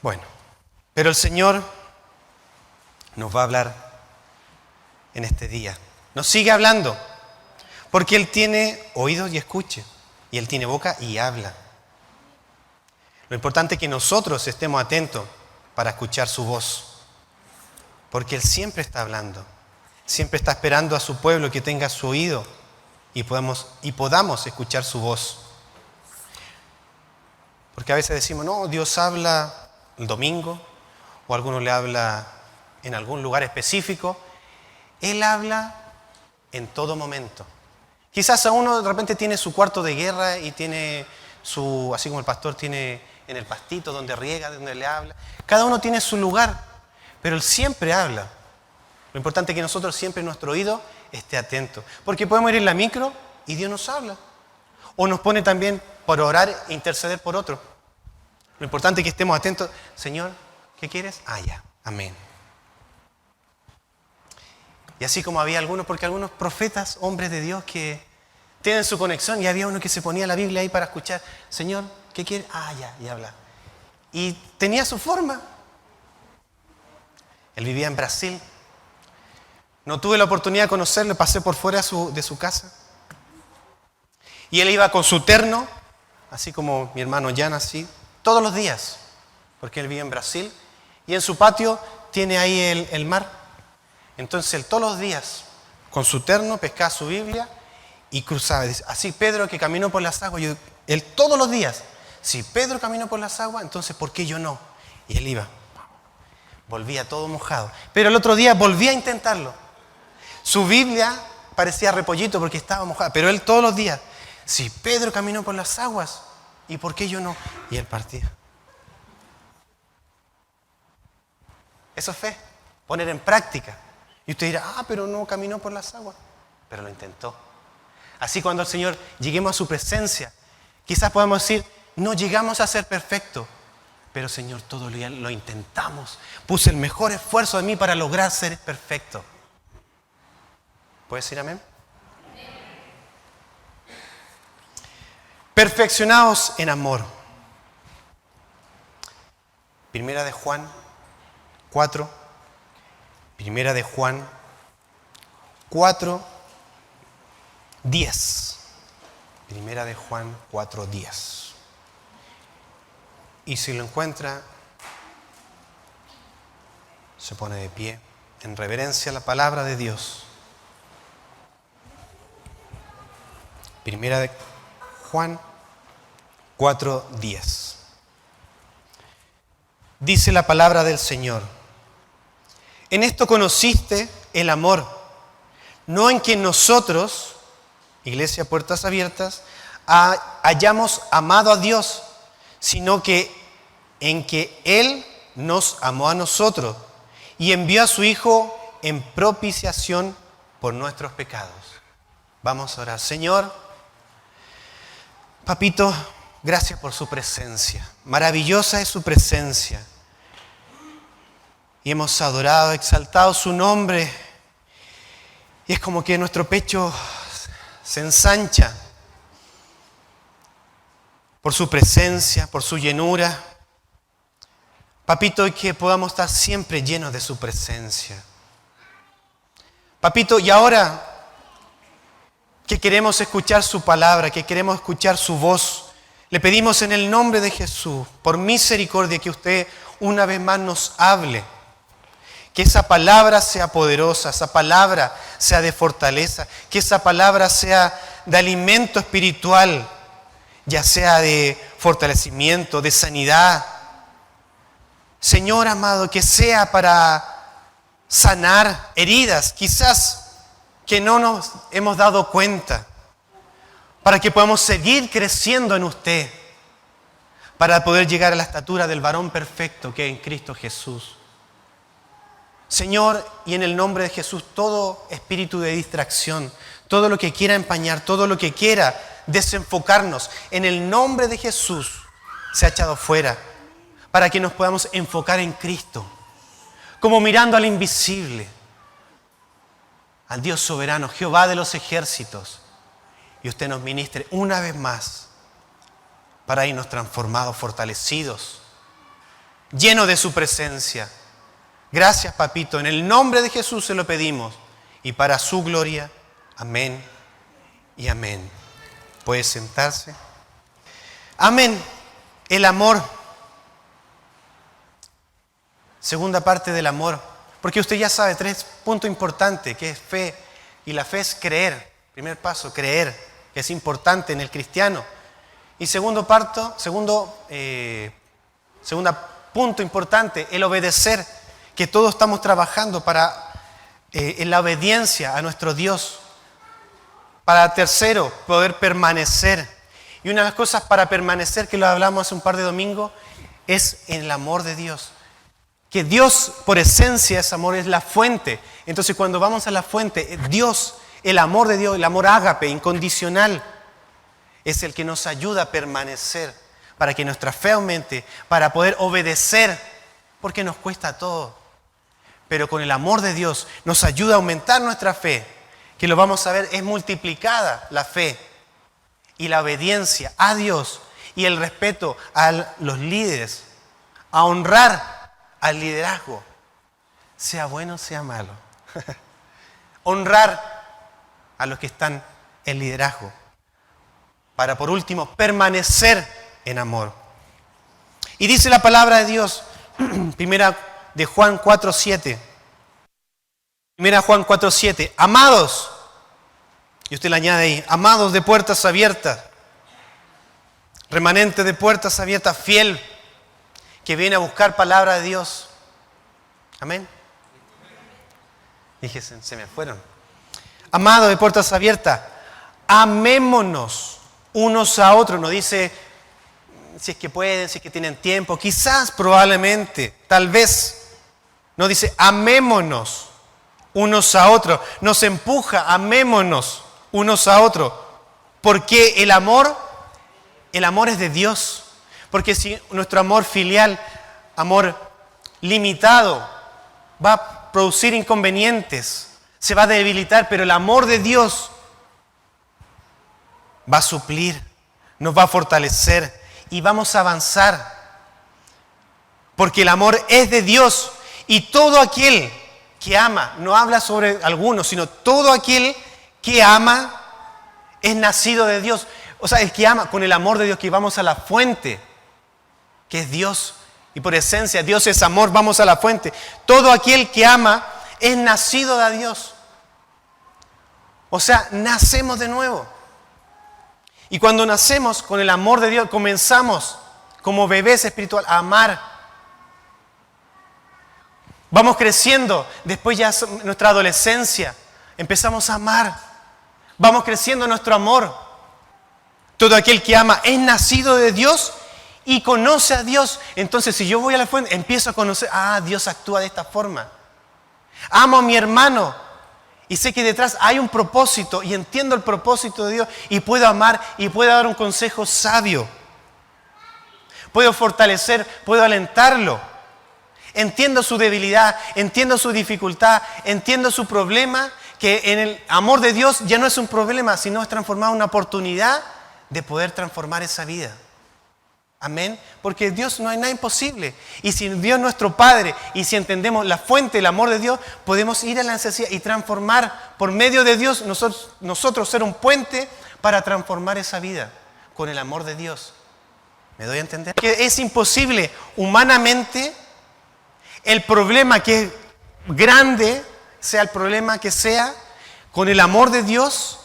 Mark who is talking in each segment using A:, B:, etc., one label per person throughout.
A: Bueno, pero el Señor nos va a hablar en este día. Nos sigue hablando, porque Él tiene oídos y escuche, y Él tiene boca y habla. Lo importante es que nosotros estemos atentos para escuchar su voz, porque Él siempre está hablando, siempre está esperando a su pueblo que tenga su oído y podamos escuchar su voz. Porque a veces decimos, no, Dios habla el domingo, o alguno le habla en algún lugar específico. Él habla en todo momento. Quizás a uno de repente tiene su cuarto de guerra y tiene su, así como el pastor tiene en el pastito donde riega, donde le habla. Cada uno tiene su lugar, pero Él siempre habla. Lo importante es que nosotros siempre nuestro oído esté atento. Porque podemos ir en la micro y Dios nos habla. O nos pone también por orar e interceder por otro. Lo importante es que estemos atentos. Señor, ¿qué quieres? Ah, ya. Amén. Y así como había algunos, porque algunos profetas, hombres de Dios que tienen su conexión, y había uno que se ponía la Biblia ahí para escuchar. Señor, ¿qué quiere? Ah, ya, y habla. Y tenía su forma. Él vivía en Brasil. No tuve la oportunidad de conocerlo, pasé por fuera de su casa. Y él iba con su terno, así como mi hermano Jan, así, todos los días, porque él vive en Brasil. Y en su patio tiene ahí el mar. Entonces él todos los días, con su terno, pescaba su Biblia y cruzaba. Así Pedro que caminó por las aguas, él todos los días, si Pedro caminó por las aguas, entonces ¿por qué yo no? Y él iba, volvía todo mojado. Pero el otro día volvía a intentarlo. Su Biblia parecía repollito porque estaba mojada, pero él todos los días, si Pedro caminó por las aguas, ¿y por qué yo no? Y él partía. Eso es fe, poner en práctica. Y usted dirá, pero no caminó por las aguas. Pero lo intentó. Así cuando el Señor lleguemos a su presencia, quizás podamos decir, no llegamos a ser perfectos, pero Señor, todo el día lo intentamos. Puse el mejor esfuerzo de mí para lograr ser perfecto. ¿Puedes decir amén? Perfeccionados en amor. Primera de Juan 4. Primera de Juan 4, 10. Primera de Juan 4, 10. Y si lo encuentra, se pone de pie en reverencia a la palabra de Dios. Primera de Juan 4, 10. Dice la palabra del Señor. En esto conociste el amor, no en que nosotros, Iglesia Puertas Abiertas, hayamos amado a Dios, sino que en que Él nos amó a nosotros y envió a su Hijo en propiciación por nuestros pecados. Vamos a orar. Señor, Papito, gracias por su presencia. Maravillosa es su presencia. Y hemos adorado, exaltado su nombre. Y es como que nuestro pecho se ensancha por su presencia, por su llenura. Papito, y que podamos estar siempre llenos de su presencia. Papito, y ahora que queremos escuchar su palabra, que queremos escuchar su voz, le pedimos en el nombre de Jesús, por misericordia, que usted una vez más nos hable. Que esa palabra sea poderosa, esa palabra sea de fortaleza, que esa palabra sea de alimento espiritual, ya sea de fortalecimiento, de sanidad. Señor amado, que sea para sanar heridas, quizás que no nos hemos dado cuenta, para que podamos seguir creciendo en usted, para poder llegar a la estatura del varón perfecto que es en Cristo Jesús. Señor, y en el nombre de Jesús, todo espíritu de distracción, todo lo que quiera empañar, todo lo que quiera desenfocarnos, en el nombre de Jesús, se ha echado fuera, para que nos podamos enfocar en Cristo, como mirando al invisible, al Dios soberano, Jehová de los ejércitos, y usted nos ministre una vez más, para irnos transformados, fortalecidos, lleno de su presencia. Gracias, Papito. En el nombre de Jesús se lo pedimos. Y para su gloria. Amén y amén. ¿Puede sentarse? Amén. El amor. Segunda parte del amor. Porque usted ya sabe 3 puntos importantes, que es fe. Y la fe es creer. Primer paso, creer, que es importante en el cristiano. Y segundo punto importante, el obedecer, que todos estamos trabajando en la obediencia a nuestro Dios. Para tercero, poder permanecer. Y una de las cosas para permanecer, que lo hablamos hace un par de domingos, es en el amor de Dios. Que Dios, por esencia, ese amor es la fuente. Entonces, cuando vamos a la fuente, Dios, el amor de Dios, el amor ágape, incondicional, es el que nos ayuda a permanecer, para que nuestra fe aumente, para poder obedecer, porque nos cuesta todo. Pero con el amor de Dios nos ayuda a aumentar nuestra fe, que lo vamos a ver, es multiplicada la fe y la obediencia a Dios y el respeto a los líderes, a honrar al liderazgo, sea bueno, sea malo. Honrar a los que están en liderazgo, para por último permanecer en amor. Y dice la palabra de Dios, primera de Juan 4:7. Primera Juan 4:7. Amados, y usted le añade ahí, amados de puertas abiertas, remanente de puertas abiertas, fiel, que viene a buscar palabra de Dios. Amén. Dije, se me fueron. Amados de puertas abiertas, amémonos unos a otros. No dice si es que pueden, si es que tienen tiempo, quizás, probablemente, tal vez. No dice amémonos unos a otros. Nos empuja, amémonos unos a otros. Porque el amor es de Dios. Porque si nuestro amor filial, amor limitado, va a producir inconvenientes, se va a debilitar, pero el amor de Dios va a suplir, nos va a fortalecer y vamos a avanzar. Porque el amor es de Dios y todo aquel que ama, no habla sobre algunos, sino todo aquel que ama es nacido de Dios. O sea, el que ama con el amor de Dios, que vamos a la fuente, que es Dios. Y por esencia, Dios es amor, vamos a la fuente. Todo aquel que ama es nacido de Dios. O sea, nacemos de nuevo. Y cuando nacemos con el amor de Dios, comenzamos como bebés espirituales a amar. Vamos creciendo, después ya nuestra adolescencia, empezamos a amar. Vamos creciendo nuestro amor. Todo aquel que ama es nacido de Dios y conoce a Dios. Entonces, si yo voy a la fuente, empiezo a conocer, Dios actúa de esta forma. Amo a mi hermano y sé que detrás hay un propósito y entiendo el propósito de Dios y puedo amar y puedo dar un consejo sabio. Puedo fortalecer, puedo alentarlo. Entiendo su debilidad, entiendo su dificultad, entiendo su problema, que en el amor de Dios ya no es un problema, sino es transformado en una oportunidad de poder transformar esa vida. Amén. Porque Dios no hay nada imposible. Y si Dios es nuestro Padre y si entendemos la fuente del amor de Dios, podemos ir a la necesidad y transformar por medio de Dios, nosotros ser un puente para transformar esa vida con el amor de Dios. ¿Me doy a entender? Que es imposible humanamente. El problema que es grande, sea el problema que sea, con el amor de Dios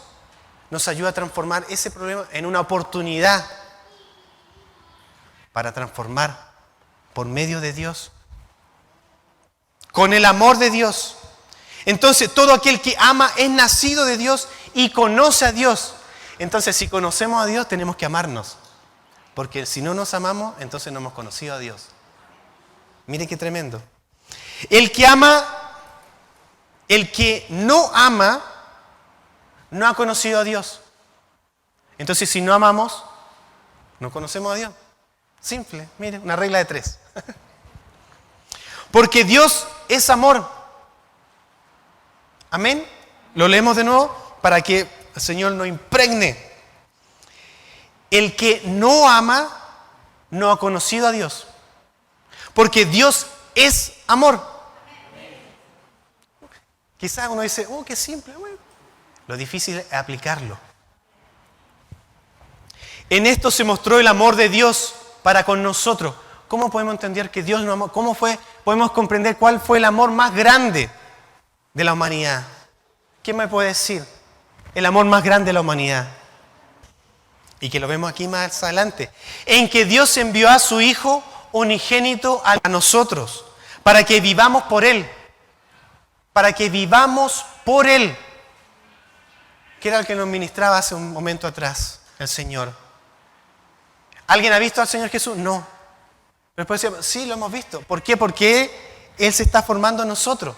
A: nos ayuda a transformar ese problema en una oportunidad para transformar por medio de Dios. Con el amor de Dios. Entonces, todo aquel que ama es nacido de Dios y conoce a Dios. Entonces, si conocemos a Dios, tenemos que amarnos. Porque si no nos amamos, entonces no hemos conocido a Dios. Miren qué tremendo. El que no ama, no ha conocido a Dios. Entonces, si no amamos, no conocemos a Dios. Simple, mire, una regla de 3. Porque Dios es amor. Amén. Lo leemos de nuevo para que el Señor nos impregne. El que no ama, no ha conocido a Dios. Porque Dios es amor. Quizás uno dice, qué simple. Bueno, lo difícil es aplicarlo. En esto se mostró el amor de Dios para con nosotros. ¿Cómo podemos entender que Dios nos amó? Podemos comprender cuál fue el amor más grande de la humanidad? ¿Quién me puede decir? El amor más grande de la humanidad. Y que lo vemos aquí más adelante. En que Dios envió a su Hijo unigénito a nosotros, para que vivamos por Él. Para que vivamos por Él. Que era el que nos ministraba hace un momento atrás, el Señor. ¿Alguien ha visto al Señor Jesús? No. Pero después decimos, sí, lo hemos visto. ¿Por qué? Porque Él se está formando en nosotros.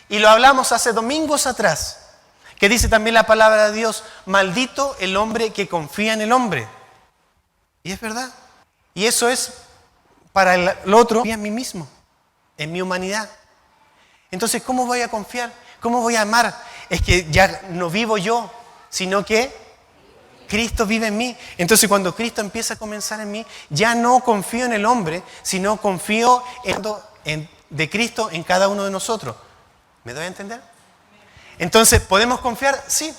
A: Y lo hablamos hace domingos atrás, que dice también la palabra de Dios, maldito el hombre que confía en el hombre. Y es verdad. Y eso es para el otro, confía en mí mismo, en mi humanidad. Entonces, ¿cómo voy a confiar? ¿Cómo voy a amar? Es que ya no vivo yo, sino que Cristo vive en mí. Entonces, cuando Cristo empieza a comenzar en mí, ya no confío en el hombre, sino confío de Cristo en cada uno de nosotros. ¿Me doy a entender? Entonces, ¿podemos confiar? Sí.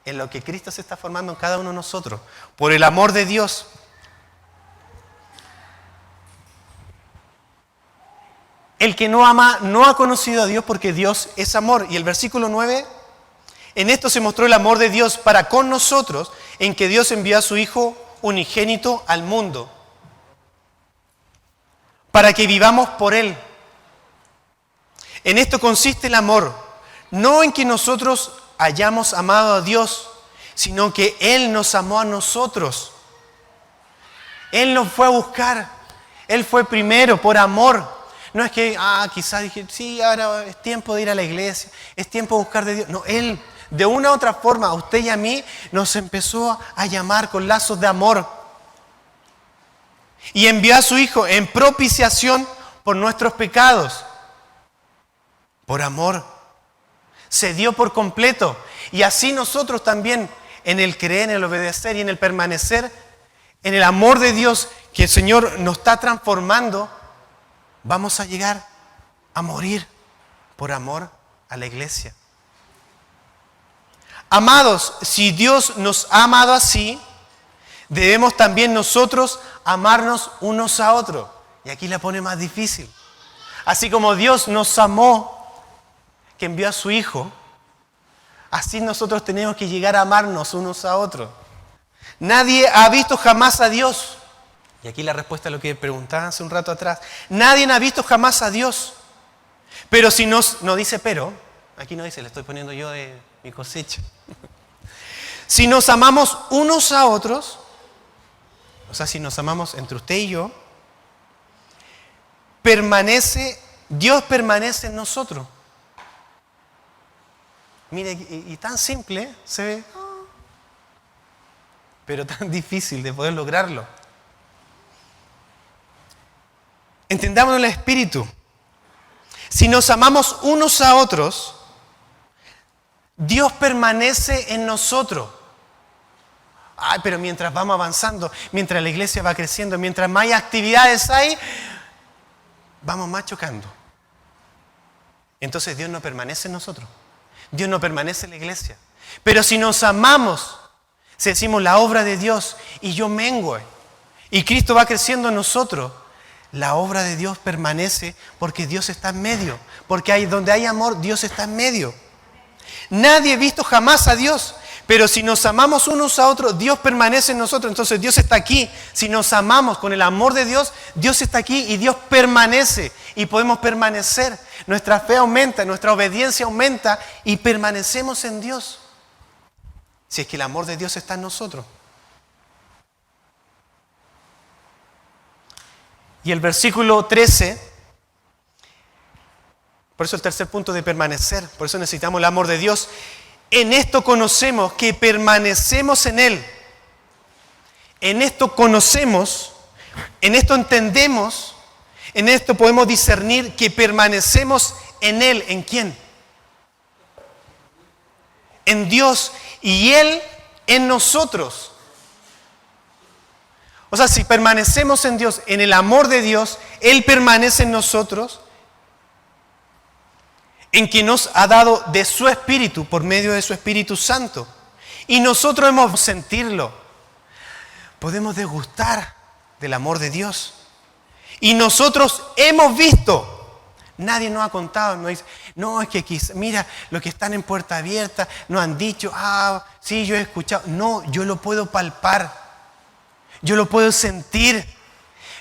A: En lo que Cristo se está formando en cada uno de nosotros. Por el amor de Dios. El que no ama no ha conocido a Dios porque Dios es amor. Y el versículo 9, en esto se mostró el amor de Dios para con nosotros, en que Dios envió a su Hijo unigénito al mundo, para que vivamos por Él. En esto consiste el amor, no en que nosotros hayamos amado a Dios, sino que Él nos amó a nosotros. Él nos fue a buscar, Él fue primero por amor. No es que, quizás dije, sí, ahora es tiempo de ir a la iglesia, es tiempo de buscar de Dios. No, Él, de una u otra forma, a usted y a mí, nos empezó a llamar con lazos de amor. Y envió a su Hijo en propiciación por nuestros pecados. Por amor. Se dio por completo. Y así nosotros también, en el creer, en el obedecer y en el permanecer, en el amor de Dios que el Señor nos está transformando, vamos a llegar a morir por amor a la iglesia. Amados, si Dios nos ha amado así, debemos también nosotros amarnos unos a otros. Y aquí la pone más difícil. Así como Dios nos amó, que envió a su Hijo, así nosotros tenemos que llegar a amarnos unos a otros. Nadie ha visto jamás a Dios. Y aquí la respuesta a lo que preguntaba hace un rato atrás. Nadie ha visto jamás a Dios. Pero si no dice pero, aquí no dice, le estoy poniendo yo de mi cosecha. Si nos amamos unos a otros, o sea, si nos amamos entre usted y yo, Dios permanece en nosotros. Mire, y tan simple se ve, pero tan difícil de poder lograrlo. Entendámoslo en el espíritu. Si nos amamos unos a otros, Dios permanece en nosotros. Pero mientras vamos avanzando, mientras la iglesia va creciendo, mientras más actividades hay, vamos más chocando. Entonces Dios no permanece en nosotros. Dios no permanece en la iglesia. Pero si nos amamos, si decimos la obra de Dios y yo mengue, y Cristo va creciendo en nosotros, la obra de Dios permanece porque Dios está en medio. Porque donde hay amor, Dios está en medio. Nadie ha visto jamás a Dios. Pero si nos amamos unos a otros, Dios permanece en nosotros. Entonces Dios está aquí. Si nos amamos con el amor de Dios, Dios está aquí y Dios permanece. Y podemos permanecer. Nuestra fe aumenta, nuestra obediencia aumenta y permanecemos en Dios. Si es que el amor de Dios está en nosotros. Y el versículo 13, por eso el tercer punto de permanecer, por eso necesitamos el amor de Dios. En esto conocemos que permanecemos en Él. En esto conocemos, en esto entendemos, en esto podemos discernir que permanecemos en Él. ¿En quién? En Dios y Él en nosotros. O sea, si permanecemos en Dios, en el amor de Dios, Él permanece en nosotros, en que nos ha dado de su Espíritu, por medio de su Espíritu Santo. Y nosotros hemos sentirlo. Podemos degustar del amor de Dios. Y nosotros hemos visto. Nadie nos ha contado, no dice, no, es que quizá, mira, los que están en puerta abierta nos han dicho, sí, yo he escuchado. No, yo lo puedo palpar, yo lo puedo sentir,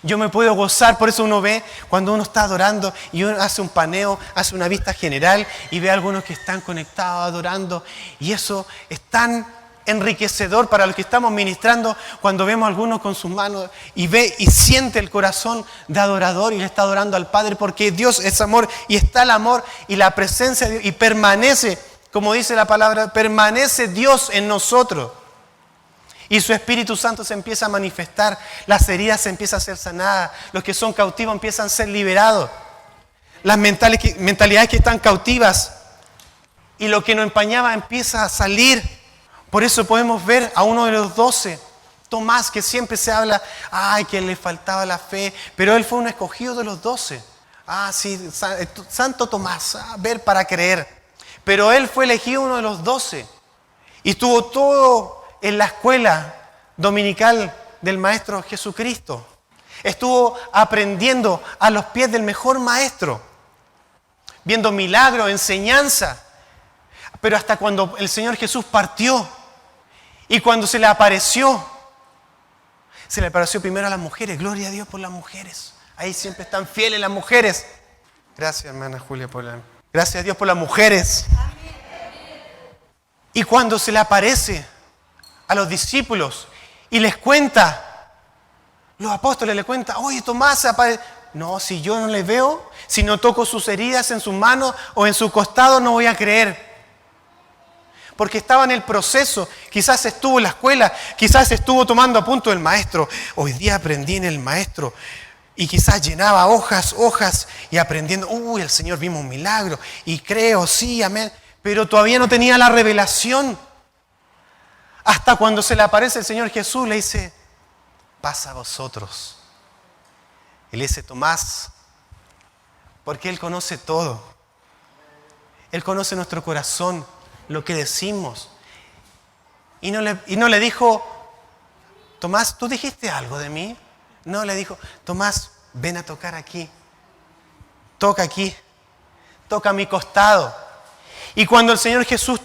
A: yo me puedo gozar. Por eso uno ve, cuando uno está adorando y uno hace un paneo, hace una vista general y ve a algunos que están conectados adorando, y eso es tan enriquecedor para los que estamos ministrando cuando vemos a algunos con sus manos y ve y siente el corazón de adorador y le está adorando al Padre, porque Dios es amor y está el amor y la presencia de Dios y permanece, como dice la palabra, permanece Dios en nosotros y su Espíritu Santo se empieza a manifestar, las heridas se empiezan a ser sanadas, los que son cautivos empiezan a ser liberados, las mentalidades que están cautivas y lo que nos empañaba empieza a salir. Por eso podemos ver a uno de los 12, Tomás, que siempre se habla, que le faltaba la fe, pero él fue un escogido de los 12. Sí, Santo Tomás, ver para creer. Pero él fue elegido uno de los 12 y estuvo todo en la escuela dominical del Maestro Jesucristo. Estuvo aprendiendo a los pies del mejor maestro, viendo milagros, enseñanza. Pero hasta cuando el Señor Jesús partió y cuando se le apareció primero a las mujeres. Gloria a Dios por las mujeres. Ahí siempre están fieles las mujeres. Gracias, hermana Julia, gracias a Dios por las mujeres. Y cuando se le aparece a los discípulos y les cuenta, los apóstoles le cuentan, oye, Tomás se aparece. No, si yo no le veo, si no toco sus heridas en sus manos o en su costado, no voy a creer. Porque estaba en el proceso, quizás estuvo en la escuela, quizás estuvo tomando apuntes del maestro. Hoy día aprendí en el maestro y quizás llenaba hojas y aprendiendo, el Señor vimos un milagro y creo, sí, amén. Pero todavía no tenía la revelación. Hasta cuando se le aparece el Señor Jesús, le dice, pasa a vosotros. Él dice, Tomás, porque Él conoce todo. Él conoce nuestro corazón, lo que decimos. Y no le dijo, Tomás, ¿tú dijiste algo de mí? No, le dijo, Tomás, ven a tocar aquí. Toca aquí. Toca a mi costado. Y cuando el Señor Jesús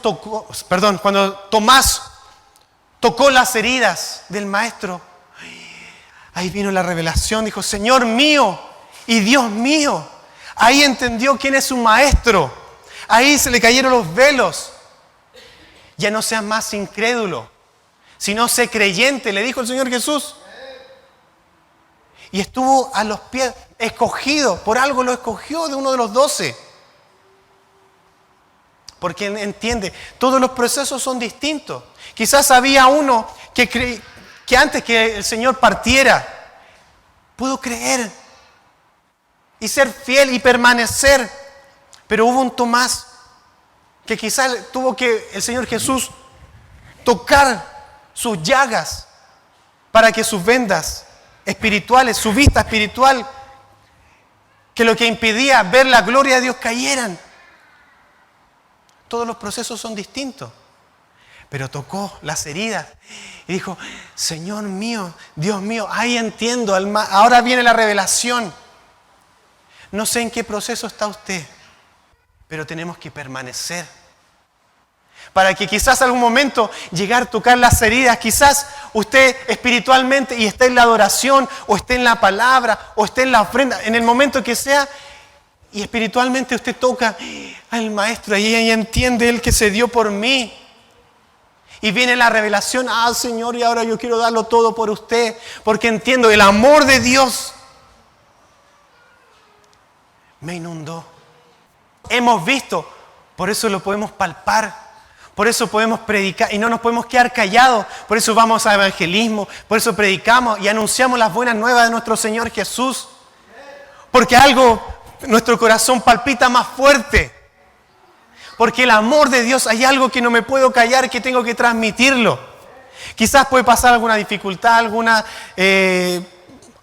A: cuando Tomás tocó las heridas del Maestro, ahí vino la revelación, dijo, Señor mío y Dios mío. Ahí entendió quién es su Maestro. Ahí se le cayeron los velos. Ya no seas más incrédulo, sino sé creyente, le dijo el Señor Jesús. Y estuvo a los pies, escogido, por algo lo escogió de uno de los 12. Porque entiende, todos los procesos son distintos. Quizás había uno que antes que el Señor partiera, pudo creer y ser fiel y permanecer. Pero hubo un Tomás que quizás tuvo que el Señor Jesús tocar sus llagas para que sus vendas espirituales, su vista espiritual, que lo que impedía ver la gloria de Dios cayeran. Todos los procesos son distintos, pero tocó las heridas y dijo, Señor mío, Dios mío, ahí entiendo, ahora viene la revelación. No sé en qué proceso está usted, pero tenemos que permanecer. Para que quizás algún momento llegar a tocar las heridas, quizás usted espiritualmente y esté en la adoración, o esté en la palabra, o esté en la ofrenda, en el momento que sea, y espiritualmente usted toca al Maestro y ahí entiende Él que se dio por mí. Y viene la revelación, Señor, y ahora yo quiero darlo todo por usted, porque entiendo el amor de Dios me inundó. Hemos visto, por eso lo podemos palpar. Por eso podemos predicar y no nos podemos quedar callados. Por eso vamos a evangelismo. Por eso predicamos y anunciamos las buenas nuevas de nuestro Señor Jesús. Porque nuestro corazón palpita más fuerte. Porque el amor de Dios, hay algo que no me puedo callar, que tengo que transmitirlo. Quizás puede pasar alguna dificultad,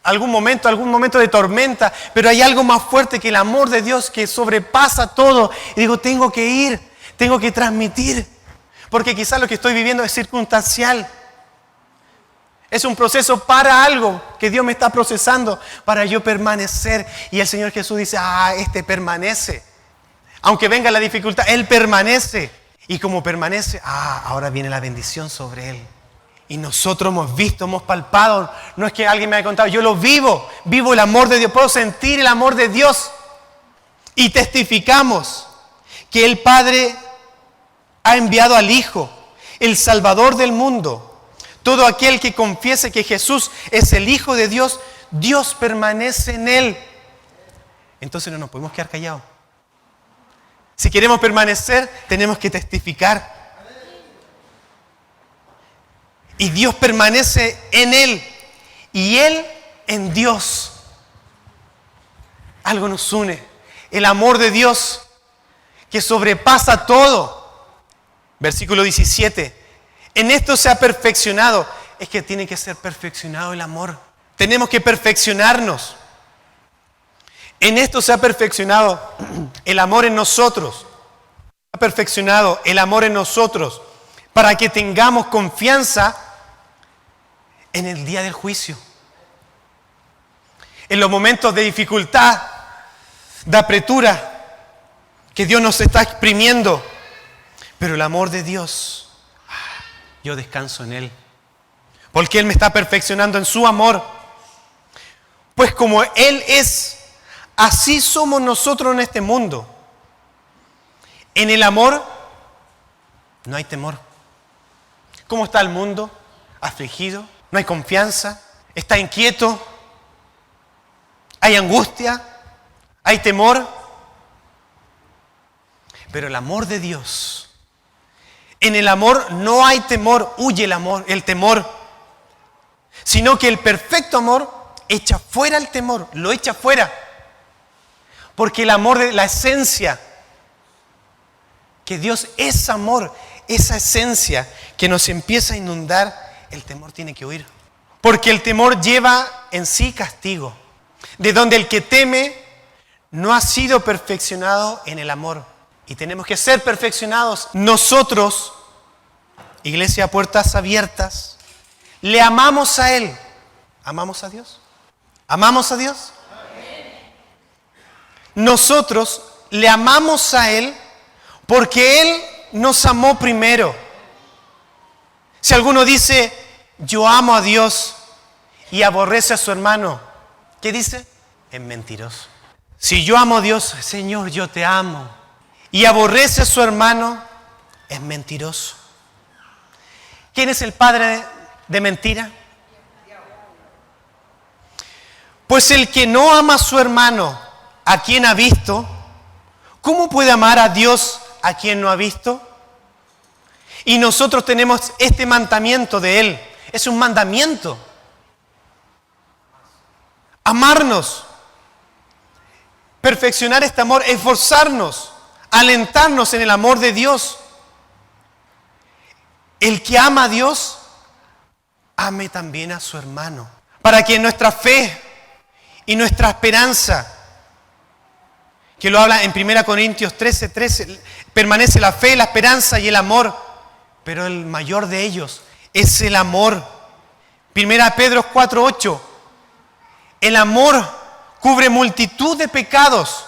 A: algún momento de tormenta, pero hay algo más fuerte que el amor de Dios que sobrepasa todo. Y digo, tengo que ir, tengo que transmitir, porque quizás lo que estoy viviendo es circunstancial. Es un proceso para algo que Dios me está procesando para yo permanecer. Y el Señor Jesús dice, este permanece. Aunque venga la dificultad, Él permanece. Y como permanece, ahora viene la bendición sobre Él. Y nosotros hemos visto, hemos palpado. No es que alguien me haya contado, yo lo vivo. Vivo el amor de Dios, puedo sentir el amor de Dios. Y testificamos que el Padre ha enviado al Hijo, el Salvador del mundo. Todo aquel que confiese que Jesús es el Hijo de Dios, Dios permanece en Él. Entonces no nos podemos quedar callados. Si queremos permanecer, tenemos que testificar. Y Dios permanece en Él. Y Él en Dios. Algo nos une. El amor de Dios que sobrepasa todo. Versículo 17. En esto se ha perfeccionado. Es que tiene que ser perfeccionado el amor. Tenemos que perfeccionarnos. En esto se ha perfeccionado el amor en nosotros. Se ha perfeccionado el amor en nosotros para que tengamos confianza en el día del juicio. En los momentos de dificultad, de apretura, que Dios nos está exprimiendo. Pero el amor de Dios, yo descanso en Él. Porque Él me está perfeccionando en su amor. Pues como Él es, así somos nosotros en este mundo. En el amor no hay temor. ¿Cómo está el mundo? Afligido, no hay confianza, está inquieto, hay angustia, hay temor. Pero el amor de Dios, en el amor no hay temor, huye el temor, sino que el perfecto amor echa fuera el temor, lo echa fuera. Porque el amor de la esencia, que Dios es amor, esa esencia que nos empieza a inundar, el temor tiene que huir. Porque el temor lleva en sí castigo, de donde el que teme no ha sido perfeccionado en el amor. Y tenemos que ser perfeccionados. Nosotros, Iglesia Puertas Abiertas, le amamos a Él. ¿Amamos a Dios? ¿Amamos a Dios? Nosotros le amamos a Él porque Él nos amó primero. Si alguno dice, yo amo a Dios y aborrece a su hermano, ¿qué dice? Es mentiroso. Si yo amo a Dios, Señor, yo te amo, y aborrece a su hermano, es mentiroso. ¿Quién es el padre de mentira? Pues el que no ama a su hermano, a quien ha visto, ¿cómo puede amar a Dios a quien no ha visto? Y nosotros tenemos este mandamiento de Él. Es un mandamiento. Amarnos, perfeccionar este amor, esforzarnos, alentarnos en el amor de Dios. El que ama a Dios, ame también a su hermano. Para que nuestra fe y nuestra esperanza, que lo habla en 1 Corintios 13, permanece la fe, la esperanza y el amor, pero el mayor de ellos es el amor. 1 Pedro 4:8, el amor cubre multitud de pecados.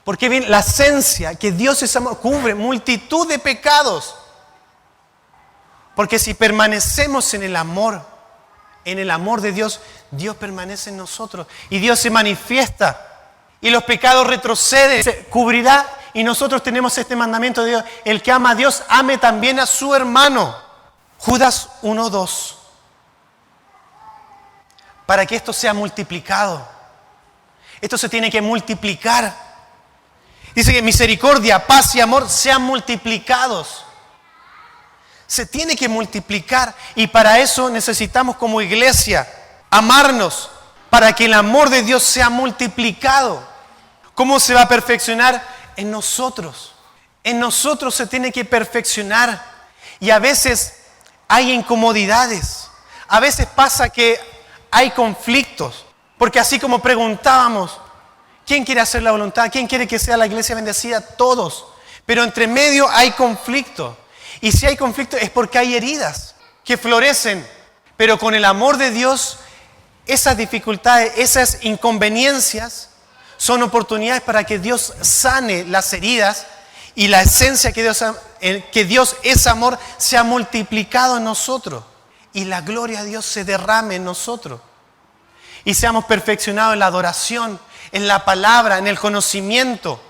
A: Porque bien, la esencia que Dios es amor cubre multitud de pecados. Porque si permanecemos en el amor de Dios, Dios permanece en nosotros y Dios se manifiesta y los pecados retroceden, se cubrirá. Y nosotros tenemos este mandamiento de Dios: el que ama a Dios, ame también a su hermano. Judas 1:2. Para que esto sea multiplicado. Esto se tiene que multiplicar. Dice que misericordia, paz y amor sean multiplicados. Se tiene que multiplicar, y para eso necesitamos como iglesia amarnos, para que el amor de Dios sea multiplicado. ¿Cómo se va a perfeccionar? En nosotros. En nosotros se tiene que perfeccionar. Y a veces hay incomodidades. A veces pasa que hay conflictos. Porque así como preguntábamos, ¿quién quiere hacer la voluntad? ¿Quién quiere que sea la iglesia bendecida? Todos. Pero entre medio hay conflicto. Y si hay conflicto es porque hay heridas que florecen. Pero con el amor de Dios, esas dificultades, esas inconveniencias son oportunidades para que Dios sane las heridas y la esencia que Dios es amor sea multiplicado en nosotros. Y la gloria de Dios se derrame en nosotros. Y seamos perfeccionados en la adoración, en la palabra, en el conocimiento.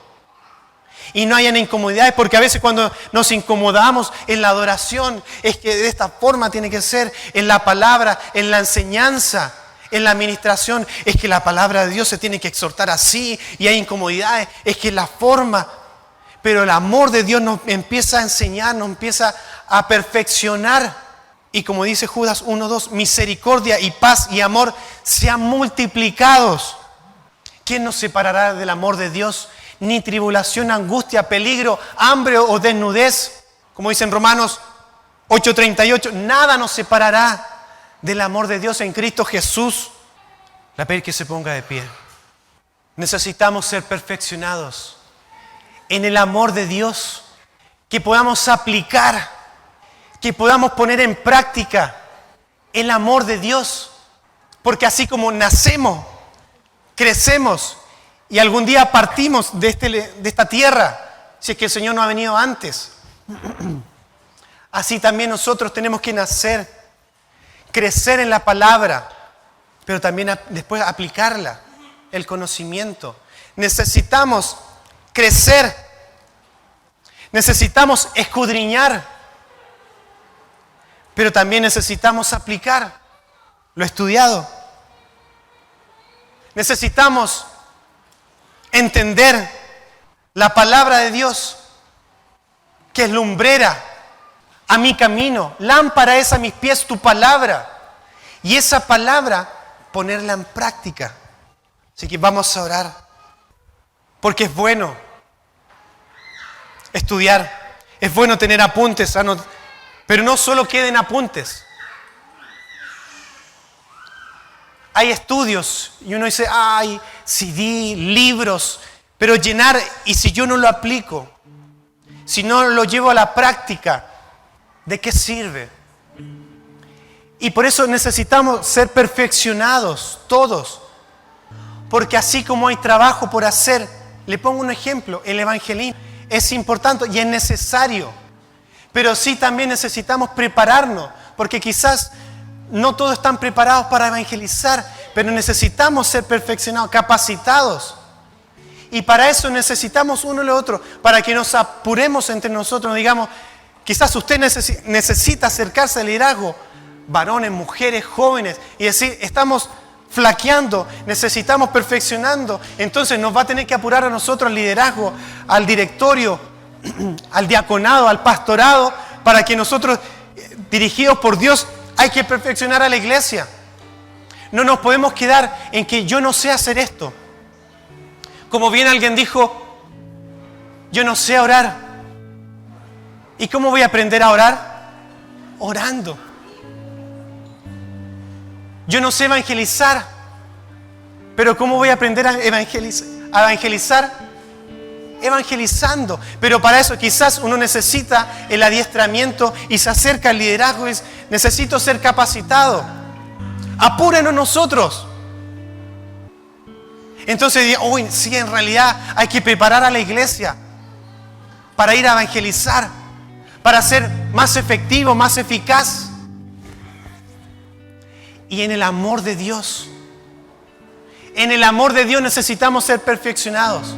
A: Y no hayan incomodidades, porque a veces cuando nos incomodamos en la adoración, es que de esta forma tiene que ser, en la palabra, en la enseñanza, en la administración, es que la palabra de Dios se tiene que exhortar así, y hay incomodidades, es que la forma, pero el amor de Dios nos empieza a enseñar, nos empieza a perfeccionar. Y como dice Judas 1:2, misericordia y paz y amor sean multiplicados. ¿Quién nos separará del amor de Dios? Ni tribulación, angustia, peligro, hambre o desnudez. Como dice en Romanos 8:38, nada nos separará del amor de Dios en Cristo Jesús. La pedir que se ponga de pie. Necesitamos ser perfeccionados en el amor de Dios, que podamos aplicar, que podamos poner en práctica el amor de Dios. Porque así como nacemos, crecemos y algún día partimos de esta tierra, si es que el Señor no ha venido antes, así también nosotros tenemos que nacer, crecer en la palabra, pero también después aplicarla, el conocimiento. Necesitamos crecer, necesitamos escudriñar, pero también necesitamos aplicar lo estudiado. Necesitamos entender la palabra de Dios, que es lumbrera a mi camino, lámpara es a mis pies tu palabra, y esa palabra ponerla en práctica. Así que vamos a orar, porque es bueno estudiar, es bueno tener apuntes, pero no solo queden apuntes. Hay estudios y uno dice, hay CD, libros, pero llenar, y si yo no lo aplico, si no lo llevo a la práctica, ¿de qué sirve? Y por eso necesitamos ser perfeccionados todos, porque así como hay trabajo por hacer, le pongo un ejemplo, el evangelismo es importante y es necesario, pero sí también necesitamos prepararnos, porque quizás no todos están preparados para evangelizar, pero necesitamos ser perfeccionados, capacitados. Y para eso necesitamos uno y el otro, para que nos apuremos entre nosotros. Digamos, quizás usted necesita acercarse al liderazgo, varones, mujeres, jóvenes, y decir, estamos flaqueando, necesitamos perfeccionando. Entonces nos va a tener que apurar a nosotros al liderazgo, al directorio, al diaconado, al pastorado, para que nosotros, dirigidos por Dios, hay que perfeccionar a la iglesia. No nos podemos quedar en que yo no sé hacer esto. Como bien alguien dijo, yo no sé orar. ¿Y cómo voy a aprender a orar? Orando. Yo no sé evangelizar. Pero ¿cómo voy a aprender a evangelizar? Evangelizando. Pero para eso quizás uno necesita el adiestramiento y se acerca al liderazgo y dice, necesito ser capacitado. Apúrenos nosotros. Entonces, sí, en realidad hay que preparar a la iglesia para ir a evangelizar, para ser más efectivo, más eficaz. Y en el amor de Dios, necesitamos ser perfeccionados.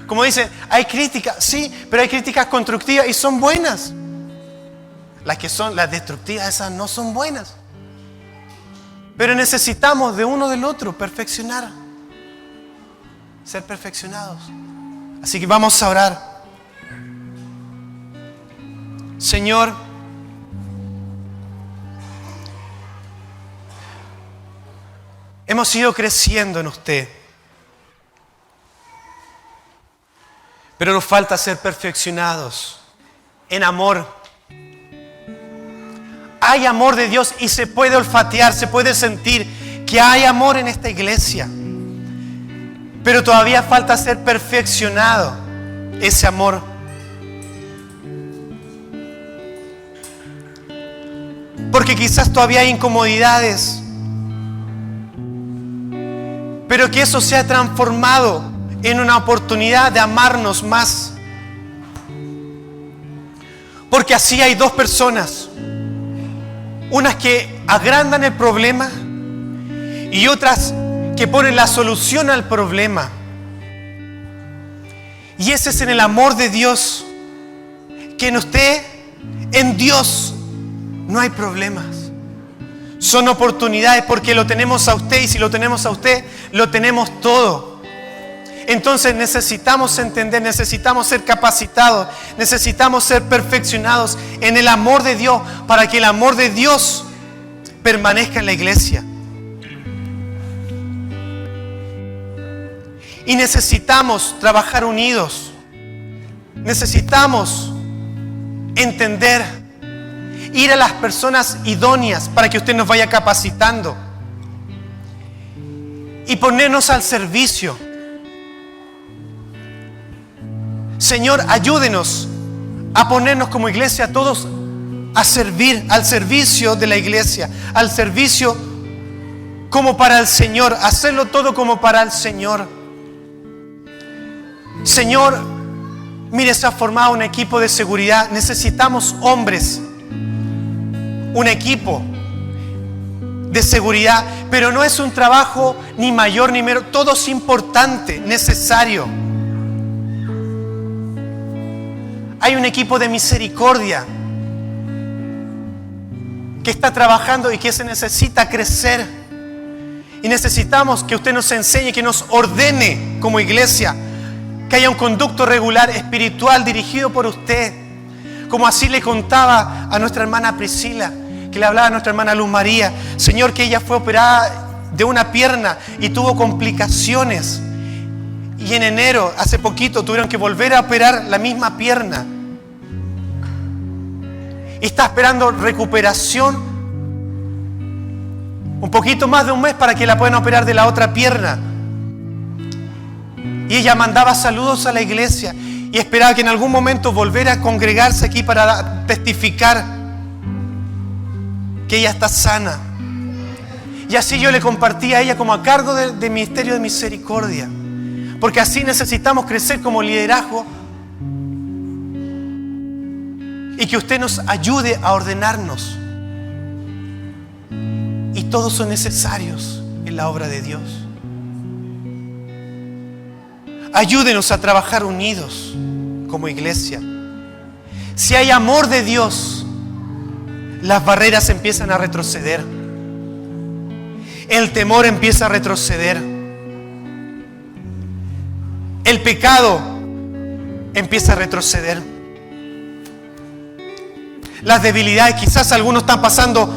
A: Como dicen, hay críticas, sí, pero hay críticas constructivas y son buenas. Las destructivas, esas no son buenas. Pero necesitamos de uno del otro perfeccionar, ser perfeccionados. Así que vamos a orar. Señor, hemos ido creciendo en usted, pero nos falta ser perfeccionados en amor, hay amor de Dios y se puede olfatear, se puede sentir que hay amor en esta iglesia. Pero todavía falta ser perfeccionado ese amor. Porque quizás todavía hay incomodidades, pero que eso sea transformado en una oportunidad de amarnos más. Porque así hay dos personas, unas que agrandan el problema y otras que ponen la solución al problema. Y ese es en el amor de Dios, que en usted, en Dios, no hay problemas. Son oportunidades porque lo tenemos a usted, y si lo tenemos a usted, lo tenemos todo. Entonces necesitamos entender, necesitamos ser capacitados, necesitamos ser perfeccionados en el amor de Dios para que el amor de Dios permanezca en la iglesia. Y necesitamos trabajar unidos. Necesitamos entender, ir a las personas idóneas para que usted nos vaya capacitando y ponernos al servicio. Señor, ayúdenos a ponernos como iglesia todos a servir, al servicio de la iglesia, al servicio como para el Señor, hacerlo todo como para el Señor. Señor, mire, se ha formado un equipo de seguridad. Necesitamos hombres, un equipo de seguridad, pero no es un trabajo ni mayor ni menor, todo es importante, necesario. Hay un equipo de misericordia que está trabajando y que se necesita crecer. Y necesitamos que usted nos enseñe, que nos ordene como iglesia, que haya un conducto regular espiritual dirigido por usted. Como así le contaba a nuestra hermana Priscila, que le hablaba a nuestra hermana Luz María. Señor, que ella fue operada de una pierna y tuvo complicaciones. Y en enero, hace poquito, tuvieron que volver a operar la misma pierna. Y está esperando recuperación. Un poquito más de un mes para que la puedan operar de la otra pierna. Y ella mandaba saludos a la iglesia y esperaba que en algún momento volviera a congregarse aquí para testificar que ella está sana. Y así yo le compartí a ella como a cargo del ministerio de misericordia. Porque así necesitamos crecer como liderazgo y que usted nos ayude a ordenarnos. Y todos son necesarios en la obra de Dios. Ayúdenos a trabajar unidos como iglesia. Si hay amor de Dios, las barreras empiezan a retroceder. El temor empieza a retroceder. El pecado empieza a retroceder. Las debilidades, quizás algunos están pasando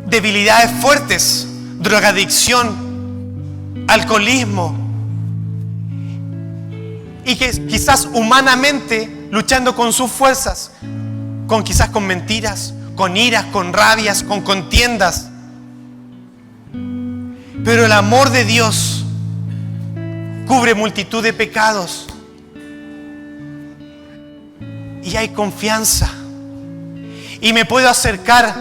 A: debilidades fuertes, drogadicción, alcoholismo, y que quizás humanamente luchando con sus fuerzas, quizás con mentiras, con iras, con rabias, con contiendas. Pero el amor de Dios cubre multitud de pecados y hay confianza. Y me puedo acercar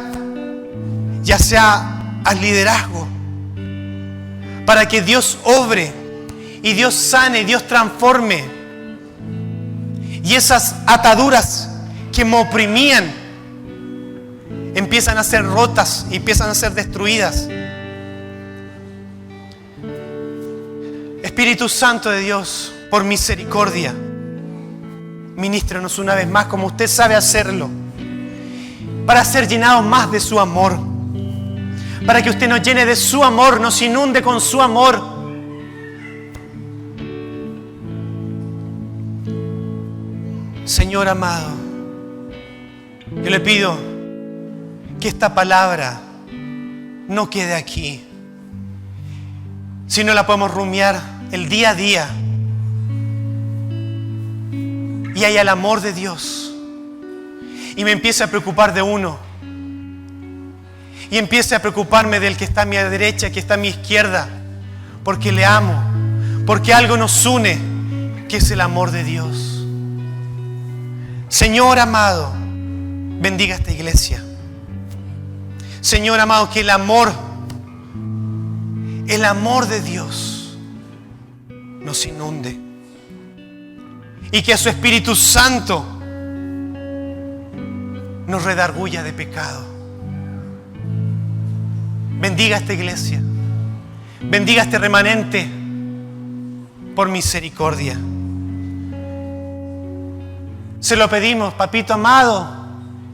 A: ya sea al liderazgo para que Dios obre y Dios sane, Dios transforme. Y esas ataduras que me oprimían empiezan a ser rotas y empiezan a ser destruidas. Espíritu Santo de Dios, por misericordia, ministranos una vez más como usted sabe hacerlo, para ser llenados más de su amor, para que usted nos llene de su amor, nos inunde con su amor. Señor amado, yo le pido que esta palabra no quede aquí, sino la podemos rumiar el día a día y haya el amor de Dios y me empiece a preocupar de uno y empiece a preocuparme del que está a mi derecha, que está a mi izquierda, porque le amo, porque algo nos une, que es el amor de Dios. Señor amado, bendiga esta iglesia. Señor amado, que el amor de Dios nos inunde y que a su Espíritu Santo nos redarguya de pecado. Bendiga esta iglesia, bendiga este remanente por misericordia. Se lo pedimos, Papito amado,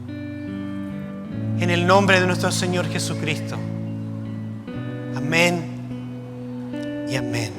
A: en el nombre de nuestro Señor Jesucristo. Amén y amén.